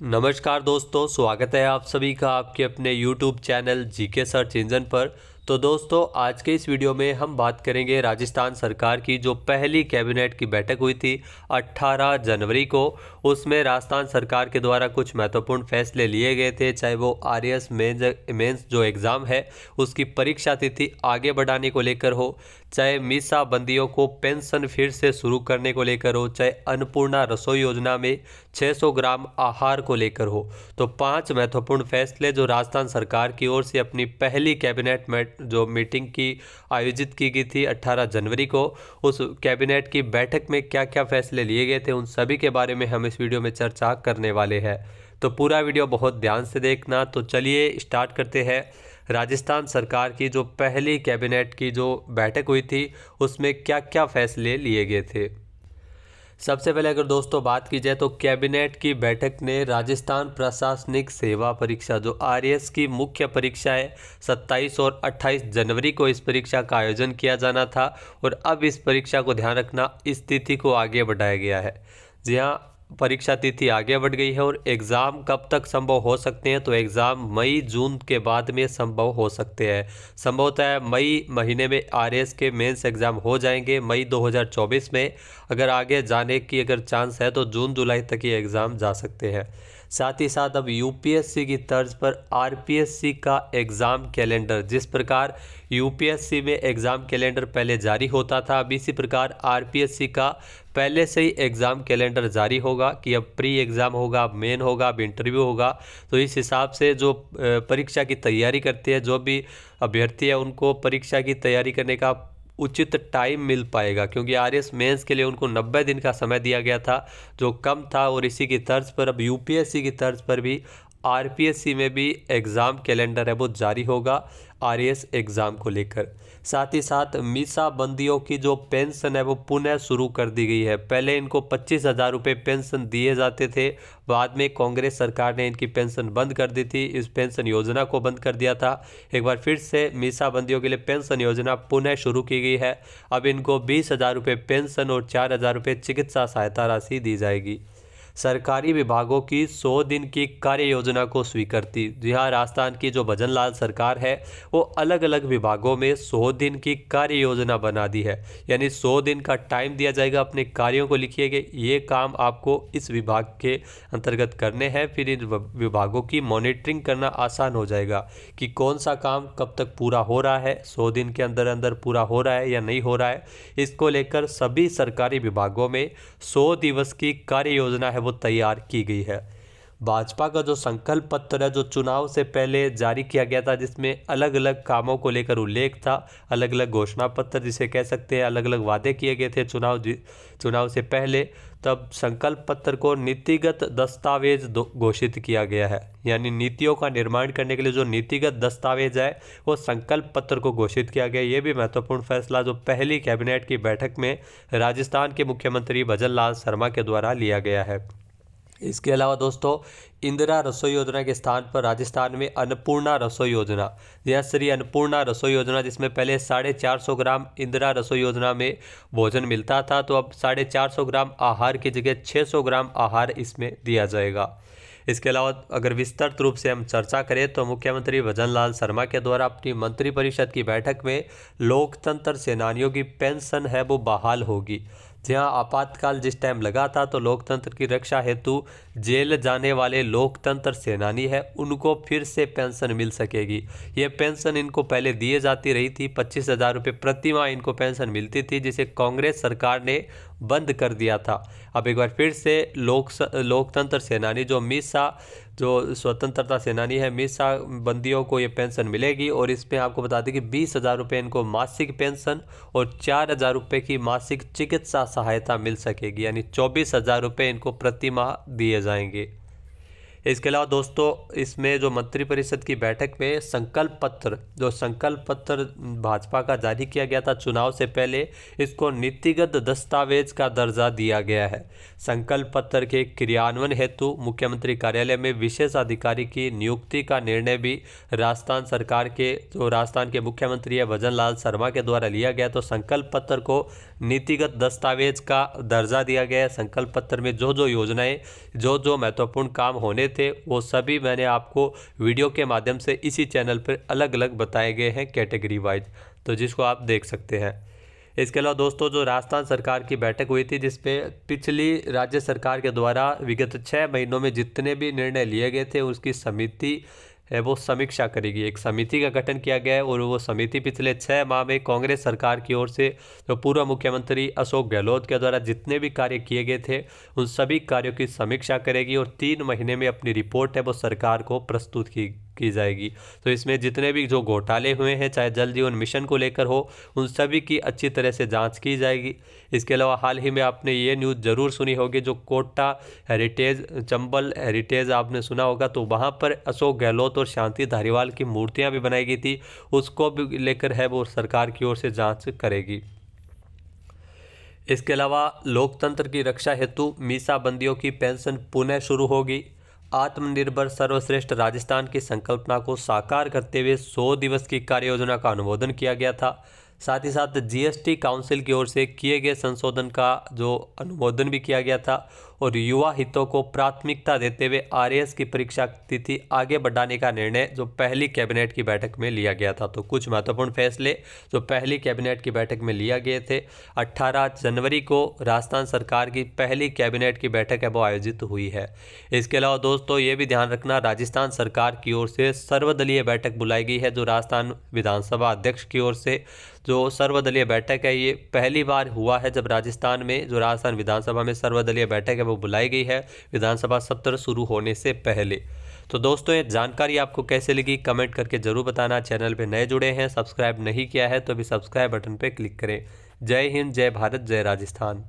नमस्कार दोस्तों, स्वागत है आप सभी का आपके अपने YouTube channel GK search engine पर। तो दोस्तों, आज के इस वीडियो में हम बात करेंगे राजस्थान सरकार की जो पहली कैबिनेट की बैठक हुई थी 18 जनवरी को। उसमें राजस्थान सरकार के द्वारा कुछ महत्वपूर्ण फैसले लिए गए थे, चाहे वो आरएएस मेंस जो एग्ज़ाम है उसकी परीक्षा तिथि आगे बढ़ाने को लेकर हो, चाहे मीसा बंदियों को पेंशन फिर से शुरू करने को लेकर हो, चाहे अन्नपूर्णा रसोई योजना में 600 ग्राम आहार को लेकर हो। तो 5 महत्वपूर्ण फैसले जो राजस्थान सरकार की ओर से अपनी पहली कैबिनेट जो मीटिंग की आयोजित की गई थी 18 जनवरी को, उस कैबिनेट की बैठक में क्या क्या फैसले लिए गए थे, उन सभी के बारे में हम इस वीडियो में चर्चा करने वाले हैं। तो पूरा वीडियो बहुत ध्यान से देखना। तो चलिए स्टार्ट करते हैं। राजस्थान सरकार की जो पहली कैबिनेट की जो बैठक हुई थी उसमें क्या क्या फैसले लिए गए थे। सबसे पहले अगर दोस्तों बात की जाए तो कैबिनेट की बैठक ने राजस्थान प्रशासनिक सेवा परीक्षा जो आरएएस की मुख्य परीक्षा है 27 और 28 जनवरी को इस परीक्षा का आयोजन किया जाना था, और अब इस परीक्षा को ध्यान रखना, इस तिथि को आगे बढ़ाया गया है। जी हाँ, परीक्षा तिथि आगे बढ़ गई है। और एग्ज़ाम कब तक संभव हो सकते हैं, तो एग्ज़ाम मई जून के बाद में संभव हो सकते हैं। संभवतः है मई महीने में आरएएस के मेंस एग्ज़ाम हो जाएंगे मई 2024 में। अगर आगे जाने की अगर चांस है तो जून जुलाई तक ये एग्ज़ाम जा सकते हैं। साथ ही साथ अब यूपीएससी की तर्ज पर आरपीएससी का एग्ज़ाम कैलेंडर, जिस प्रकार यूपीएससी में एग्ज़ाम कैलेंडर पहले जारी होता था, अब इसी प्रकार आरपीएससी का पहले से ही एग्ज़ाम कैलेंडर जारी होगा कि अब प्री एग्ज़ाम होगा, अब मेन होगा, अब इंटरव्यू होगा। तो इस हिसाब से जो परीक्षा की तैयारी करते हैं, जो भी अभ्यर्थी है, उनको परीक्षा की तैयारी करने का उचित टाइम मिल पाएगा, क्योंकि आरएएस मेंस के लिए उनको 90 दिन का समय दिया गया था जो कम था। और इसी की तर्ज पर अब यूपीएससी की तर्ज पर भी आरपीएससी में भी एग्ज़ाम कैलेंडर है वो जारी होगा आरएएस एग्ज़ाम को लेकर। साथ ही साथ मीसा बंदियों की जो पेंशन है वो पुनः शुरू कर दी गई है। पहले इनको 25,000 रुपये पेंशन दिए जाते थे, बाद में कांग्रेस सरकार ने इनकी पेंशन बंद कर दी थी, इस पेंशन योजना को बंद कर दिया था। एक बार फिर से मीसा बंदियों के लिए पेंशन योजना पुनः शुरू की गई है। अब इनको 20,000 रुपये पेंशन और 4,000 रुपये चिकित्सा सहायता राशि दी जाएगी। सरकारी विभागों की 100 दिन की कार्य योजना को स्वीकृति। जी हाँ, राजस्थान की जो भजन लाल सरकार है वो अलग अलग विभागों में 100 दिन की कार्य योजना बना दी है, यानी 100 दिन का टाइम दिया जाएगा, अपने कार्यों को लिखिएगा, ये काम आपको इस विभाग के अंतर्गत करने हैं। फिर इन विभागों की मॉनिटरिंग करना आसान हो जाएगा कि कौन सा काम कब तक पूरा हो रहा है, 100 दिन के अंदर अंदर पूरा हो रहा है या नहीं हो रहा है। इसको लेकर सभी सरकारी विभागों में 100 दिवस की कार्य योजना है वो तैयार की गई है। भाजपा का जो संकल्प पत्र है जो चुनाव से पहले जारी किया गया था, जिसमें अलग अलग कामों को लेकर उल्लेख था, अलग अलग घोषणा पत्र जिसे कह सकते हैं, अलग अलग वादे किए गए थे चुनाव से पहले। तब संकल्प पत्र को नीतिगत दस्तावेज घोषित किया गया है, यानी नीतियों का निर्माण करने के लिए जो नीतिगत दस्तावेज है वो संकल्प पत्र को घोषित किया गया। ये भी महत्वपूर्ण फैसला जो पहली कैबिनेट की बैठक में राजस्थान के मुख्यमंत्री भजन लाल शर्मा के द्वारा लिया गया है। इसके अलावा दोस्तों, इंदिरा रसोई योजना के स्थान पर राजस्थान में अन्नपूर्णा रसोई योजना, यह श्री अन्नपूर्णा रसोई योजना, जिसमें पहले 450 ग्राम इंदिरा रसोई योजना में भोजन मिलता था, तो अब 450 ग्राम आहार की जगह 600 ग्राम आहार इसमें दिया जाएगा। इसके अलावा अगर विस्तृत रूप से हम चर्चा करें तो मुख्यमंत्री भजन लाल शर्मा के द्वारा अपनी मंत्रिपरिषद की बैठक में लोकतंत्र सेनानियों की पेंशन है वो बहाल होगी। जहां आपातकाल जिस टाइम लगा था तो लोकतंत्र की रक्षा हेतु जेल जाने वाले लोकतंत्र सेनानी है उनको फिर से पेंशन मिल सकेगी। ये पेंशन इनको पहले दिए जाती रही थी, 25,000 रुपये प्रति माह इनको पेंशन मिलती थी, जिसे कांग्रेस सरकार ने बंद कर दिया था। अब एक बार फिर से लोकतंत्र सेनानी जो स्वतंत्रता सेनानी है, मीसा बंदियों को ये पेंशन मिलेगी। और इसमें आपको बता दें कि 20,000 रुपये इनको मासिक पेंशन और 4,000 रुपये की मासिक चिकित्सा सहायता मिल सकेगी, यानी 24,000 रुपये इनको प्रति माह दिए जाएंगे। इसके अलावा दोस्तों, इसमें जो मंत्रिपरिषद की बैठक में संकल्प पत्र भाजपा का जारी किया गया था चुनाव से पहले, इसको नीतिगत दस्तावेज का दर्जा दिया गया है। संकल्प पत्र के क्रियान्वयन हेतु मुख्यमंत्री कार्यालय में विशेष अधिकारी की नियुक्ति का निर्णय भी राजस्थान के मुख्यमंत्री है भजन लाल शर्मा के द्वारा लिया गया। तो संकल्प पत्र को नीतिगत दस्तावेज का दर्जा दिया गया है। संकल्प पत्र में जो जो योजनाएं, जो जो महत्वपूर्ण काम होने थे वो सभी मैंने आपको वीडियो के माध्यम से इसी चैनल पर अलग अलग बताए गए हैं कैटेगरी वाइज, तो जिसको आप देख सकते हैं। इसके अलावा दोस्तों जो राजस्थान सरकार की बैठक हुई थी जिसपे पिछली राज्य सरकार के द्वारा विगत 6 महीनों में जितने भी निर्णय लिए गए थे उसकी समिति है वो समीक्षा करेगी। एक समिति का गठन किया गया है और वो समिति पिछले 6 माह में कांग्रेस सरकार की ओर से जो पूर्व मुख्यमंत्री अशोक गहलोत के द्वारा जितने भी कार्य किए गए थे उन सभी कार्यों की समीक्षा करेगी और 3 महीने में अपनी रिपोर्ट है वो सरकार को प्रस्तुत की जाएगी। तो इसमें जितने भी जो घोटाले हुए हैं चाहे जल जीवन मिशन को लेकर हो उन सभी की अच्छी तरह से जांच की जाएगी। इसके अलावा हाल ही में आपने ये न्यूज़ ज़रूर सुनी होगी जो कोटा हेरिटेज चंबल हेरिटेज आपने सुना होगा, तो वहाँ पर अशोक गहलोत और शांति धारीवाल की मूर्तियाँ भी बनाई गई थी, उसको भी लेकर है वो सरकार की ओर से जाँच करेगी। इसके अलावा लोकतंत्र की रक्षा हेतु मीसाबंदियों की पेंशन पुनः शुरू होगी। आत्मनिर्भर सर्वश्रेष्ठ राजस्थान की संकल्पना को साकार करते हुए 100 दिवस की कार्य योजना का अनुमोदन किया गया था। साथ ही साथ जीएसटी काउंसिल की ओर से किए गए संशोधन का जो अनुमोदन भी किया गया था और युवा हितों को प्राथमिकता देते हुए आरएएस की परीक्षा तिथि आगे बढ़ाने का निर्णय जो पहली कैबिनेट की बैठक में लिया गया था। तो कुछ महत्वपूर्ण फैसले जो पहली कैबिनेट की बैठक में लिया गए थे। 18 जनवरी को राजस्थान सरकार की पहली कैबिनेट की बैठक है वो आयोजित हुई है। इसके अलावा दोस्तों ये भी ध्यान रखना राजस्थान सरकार की ओर से सर्वदलीय बैठक बुलाई गई है। जो राजस्थान विधानसभा अध्यक्ष की ओर से जो सर्वदलीय बैठक है ये पहली बार हुआ है जब राजस्थान में जो राजस्थान विधानसभा में सर्वदलीय बैठक है वो बुलाई गई है विधानसभा सत्र शुरू होने से पहले। तो दोस्तों ये जानकारी आपको कैसे लगी कमेंट करके जरूर बताना। चैनल पे नए जुड़े हैं सब्सक्राइब नहीं किया है तो अभी सब्सक्राइब बटन पे क्लिक करें। जय हिंद, जय भारत, जय राजस्थान।